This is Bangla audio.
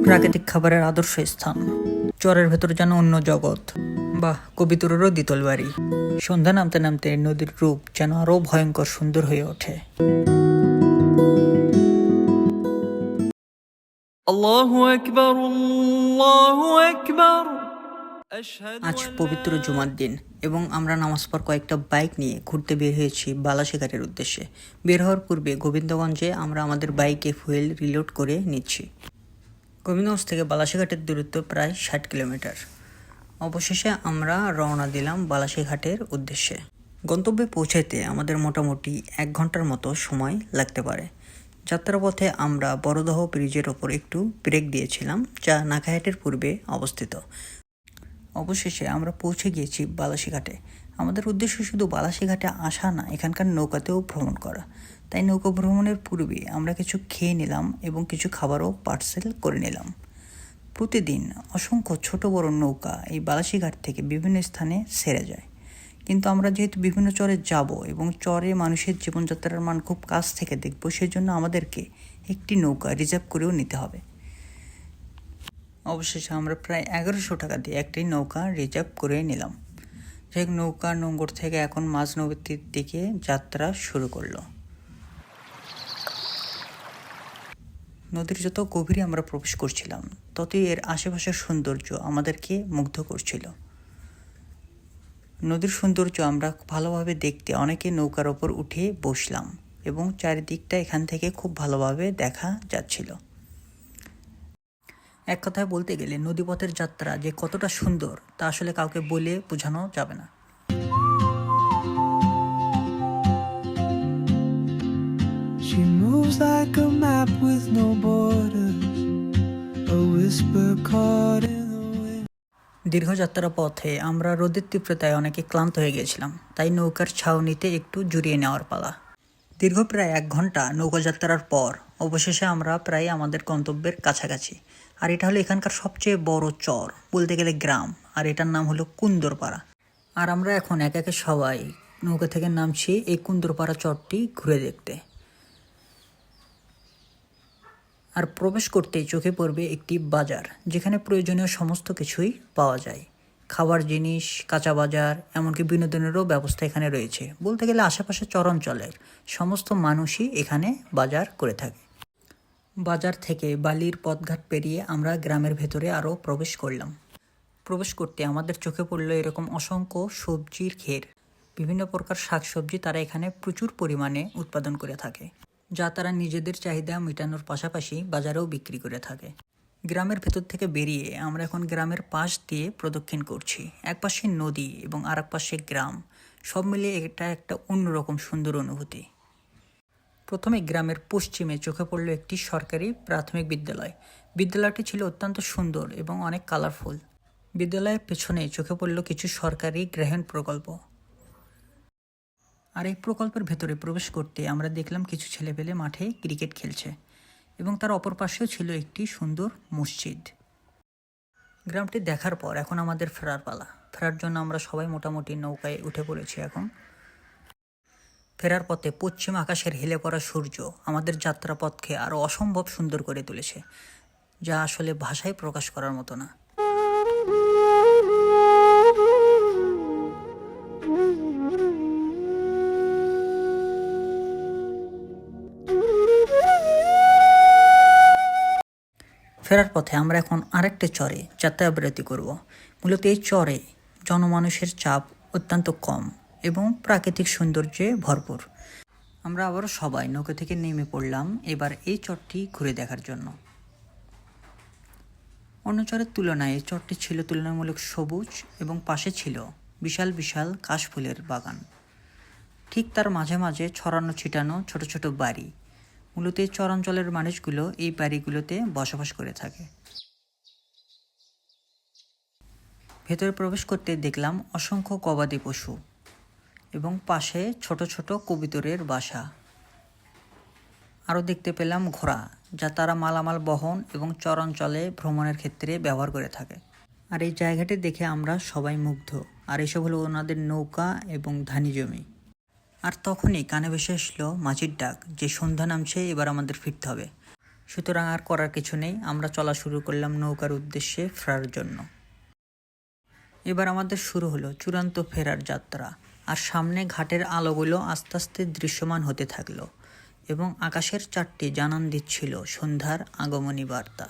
প্রাকৃতিক খাবারের আদর্শ স্থান, চরের ভেতর যেন অন্য জগৎ। বাহ, কবিতুরেরও দ্বিতল বাড়ি। সন্ধ্যা নামতে নামতে নদীর রূপ যেন আরো ভয়ঙ্কর সুন্দর হয়ে ওঠে। আল্লাহু আকবার, আল্লাহু আকবার। আজ পবিত্র জুমার দিন এবং আমরা নামাজ পর কয়েকটা বাইক নিয়ে ঘুরতে বের হয়েছি বালাসীঘাটের উদ্দেশ্যে। বের হওয়ার পূর্বে গোবিন্দগঞ্জে আমরা আমাদের বাইকে ফুয়েল রিলোড করে নিচ্ছি। গোবিন্দগঞ্জ থেকে বালাসীঘাটের দূরত্ব প্রায় 60 কিলোমিটার। অবশেষে আমরা রওনা দিলাম বালাসীঘাটের উদ্দেশ্যে। গন্তব্যে পৌঁছাতে আমাদের মোটামুটি 1 ঘন্টার মতো সময় লাগতে পারে। যাত্রাপথে আমরা বড়দহ ব্রিজের ওপর একটু ব্রেক দিয়েছিলাম, যা নাকাহাটের পূর্বে অবস্থিত। অবশেষে আমরা পৌঁছে গিয়েছি বালাসীঘাটে। আমাদের উদ্দেশ্য শুধু বালাসীঘাটে আসা না, এখানকার নৌকাতেও ভ্রমণ করা। তাই নৌকা ভ্রমণের পূর্বে আমরা কিছু খেয়ে নিলাম এবং কিছু খাবারও পার্সেল করে নিলাম। প্রতিদিন অসংখ্য ছোট বড় নৌকা এই বালাসীঘাট থেকে বিভিন্ন স্থানে ছেড়ে যায়, কিন্তু আমরা যেহেতু বিভিন্ন চরে যাব এবং চরে মানুষের জীবনযাত্রার মান খুব কাছ থেকে দেখব, সেজন্য আমাদেরকে একটি নৌকা রিজার্ভ করেও নিতে হবে। অবশেষে আমরা প্রায় 1100 টাকা দিয়ে একটি নৌকা রিজার্ভ করে নিলাম। যে নৌকা নোঙ্গর থেকে এখন মাঝ নদীর দিকে যাত্রা শুরু করলো। নদীর যত গভীরে আমরা প্রবেশ করছিলাম, ততই এর আশেপাশের সৌন্দর্য আমাদেরকে মুগ্ধ করছিল। নদীর সৌন্দর্য আমরা ভালোভাবে দেখতে অনেকে নৌকার ওপর উঠে বসলাম এবং চারিদিকটা এখান থেকে খুব ভালোভাবে দেখা যাচ্ছিল। এক কথায় বলতে গেলে নদীপথের যাত্রা যে কতটা সুন্দর তা আসলে কাউকে বলে বোঝানো যাবে না। She moves like a map with no borders, a whisper caught in the wind. দীর্ঘ যাত্রা পথে আমরা রোদের তীব্রতায় অনেকে ক্লান্ত হয়ে গেছিলাম, তাই নৌকার ছাউনিতে একটু জুড়িয়ে নেওয়ার পালা। দীর্ঘ প্রায় 1 ঘন্টা নৌকা যাত্রার পর অবশেষে আমরা প্রায় আমাদের গন্তব্যের কাছাকাছি। আর এটা হলো এখানকার সবচেয়ে বড় চর, বলতে গেলে গ্রাম, আর এটার নাম হলো কুন্দরপাড়া। আর আমরা এখন একে একে সবাই নৌকা থেকে নামছি এই কুন্দরপাড়া চরটি ঘুরে দেখতে। আর প্রবেশ করতেই চোখে পড়বে একটি বাজার, যেখানে প্রয়োজনীয় সমস্ত কিছুই পাওয়া যায়। খাবার জিনিস, কাঁচা বাজার, এমনকি বিনোদনেরও ব্যবস্থা এখানে রয়েছে। বলতে গেলে আশেপাশে চরাঞ্চলের সমস্ত মানুষই এখানে বাজার করে থাকে। বাজার থেকে বালির পথঘাট পেরিয়ে আমরা গ্রামের ভেতরে আরও প্রবেশ করলাম। প্রবেশ করতে আমাদের চোখে পড়ল এরকম অসংখ্য সবজির ক্ষের। বিভিন্ন প্রকার শাকসবজি তারা এখানে প্রচুর পরিমাণে উৎপাদন করে থাকে, যা তারা নিজেদের চাহিদা মেটানোর পাশাপাশি বাজারেও বিক্রি করে থাকে। গ্রামের ভেতর থেকে বেরিয়ে আমরা এখন গ্রামের পাশ দিয়ে প্রদক্ষিণ করছি। এক পাশে নদী এবং আর এক পাশে গ্রাম, সব মিলিয়ে এটা একটা অন্যরকম সুন্দর অনুভূতি। প্রথমে গ্রামের পশ্চিমে চোখে পড়ল একটি সরকারি প্রাথমিক বিদ্যালয়। বিদ্যালয়টি ছিল অত্যন্ত সুন্দর এবং অনেক কালারফুল। বিদ্যালয়ের পেছনে চোখে পড়ল কিছু সরকারি গ্রাহীণ প্রকল্প। আর এই প্রকল্পের ভেতরে প্রবেশ করতে আমরা দেখলাম কিছু ছেলেপেলে মাঠে ক্রিকেট খেলছে এবং তার অপর পাশেও ছিল একটি সুন্দর মসজিদ। গ্রামটি দেখার পর এখন আমাদের ফেরার পালা। ফেরার জন্য আমরা সবাই মোটামুটি নৌকায় উঠে পড়েছি। এখন ফেরার পথে পশ্চিম আকাশের হেলে পড়া সূর্য আমাদের যাত্রাপথকে আরও অসম্ভব সুন্দর করে তুলেছে, যা আসলে ভাষায় প্রকাশ করার মতো না। ফেরার পথে আমরা এখন আরেকটি চরে যাত্রাবিরতি করব। মূলত এই চরে জনমানুষের চাপ অত্যন্ত কম এবং প্রাকৃতিক সৌন্দর্যে ভরপুর। আমরা আবারও সবাই নৌকা থেকে নেমে পড়লাম এবার এই চরটি ঘুরে দেখার জন্য। অন্য চরের তুলনায় এই চরটি ছিল তুলনামূলক সবুজ এবং পাশে ছিল বিশাল বিশাল কাশফুলের বাগান। ঠিক তার মাঝে মাঝে ছড়ানো ছিটানো ছোট ছোট বাড়ি। মূলত এই চরাঞ্চলের মানুষগুলো এই বাড়িগুলোতে বসবাস করে থাকে। ভেতরে প্রবেশ করতে দেখলাম অসংখ্য গবাদি পশু এবং পাশে ছোট ছোট কবুতরের বাসা। আরও দেখতে পেলাম ঘোড়া, যা তারা মালামাল বহন এবং চরাঞ্চলে ভ্রমণের ক্ষেত্রে ব্যবহার করে থাকে। আর এই জায়গাটি দেখে আমরা সবাই মুগ্ধ। আর এসব হলো ওনাদের নৌকা এবং ধানি জমি। আর তখনই কানে ভেসে আসলো মাঝির ডাক যে সন্ধ্যা নামছে, এবার আমাদের ফিরতে হবে। সুতরাং আর করার কিছু নেই, আমরা চলা শুরু করলাম নৌকার উদ্দেশ্যে ফেরার জন্য। এবার আমাদের শুরু হলো চূড়ান্ত ফেরার যাত্রা। আর সামনে ঘাটের আলোগুলো আস্তে আস্তে দৃশ্যমান হতে থাকলো এবং আকাশের চারটি জানান দিচ্ছিল সন্ধ্যার আগমনী বার্তা।